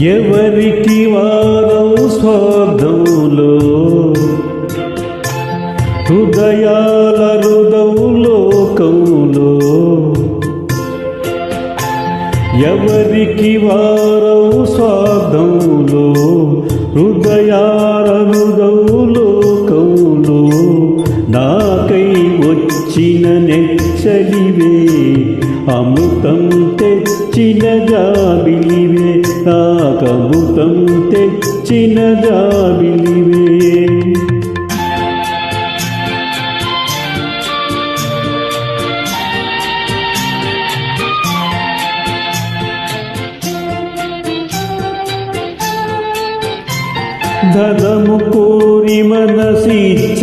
ఎవరికి వారం స్వార్థంలో హృదయాల లోకంలో ఎవరికి వారం స్వార్థంలో హృదయాల లోకంలో నాకై వచ్చిన నెచ్చలివే అమృతం తెచ్చిన జాబిలివే నాకమృతం తెచ్చిన జాబిలివే ధనము కోరి మనసిచ్చేదరని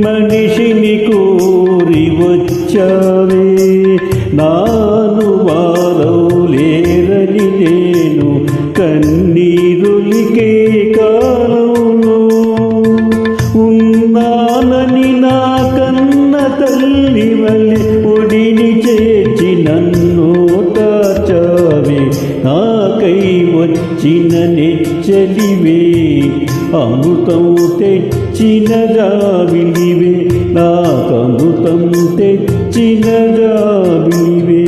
మనిషిని కోరి వచ్చావే నాను వారవులేరని నేను కన్నీరులికే కాలంలో ఉన్నానని నా కన్న తల్లి వలె ఒడిని చేర్చి నన్నోటాచావే నాకై వచ్చిన నెచ్చలివే అమృతం తెచ్చిన జాబిలివే నాకమృతం తెచ్చిన జాబిలివే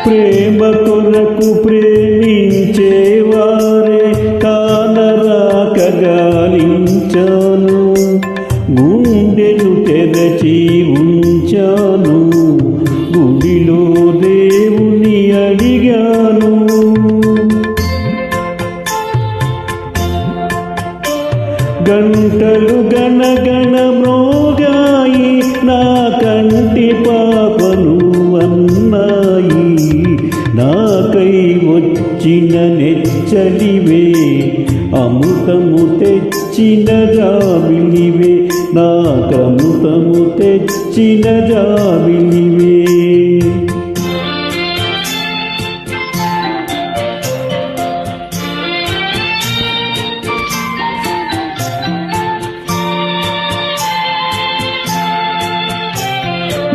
ప్రేమ కొరకు ప్రేమించేవారే కానరాక గాలించాను గుండెను తెరచి ఉంచాను గుడిలో దేవుని అడిగాను గంటలు గణగణ మ్రోగాయి నా కంటి పాపను అన్నాయి నాకై వచ్చిన నెచ్చలివే అమృతము తెచ్చిన జాబిలివే నాకమృతము తెచ్చిన జాబిలివే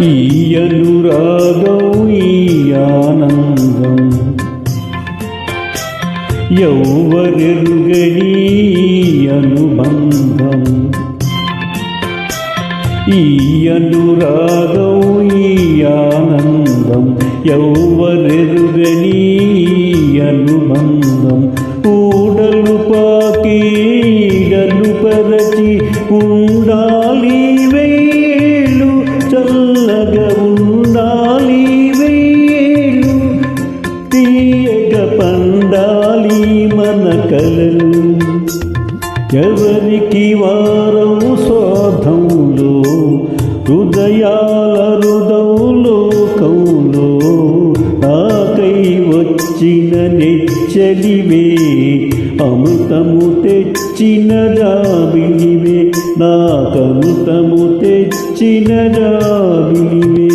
ఈ అనురాగం ఈ ఆనందం ఎవ్వరెరుగని అనుబంధం ఈ అనురాగం ఈ ఆనందం ఎవ్వరెరుగని అనుబంధం ఊడలు పాకి ఈడలు పరచి ఉండాలి వేలు చల్లగా ఉండాలి వేలు తీయగ పండాలి మన కలలు ఎవరికి వారం స్వార్థంలో హృదయాల లోకంలో నాకై వచ్చిన నెచ్చలివే అమృతము తెచ్చిన జాబిలివే నాకమృతము తెచ్చిన జాబిలివే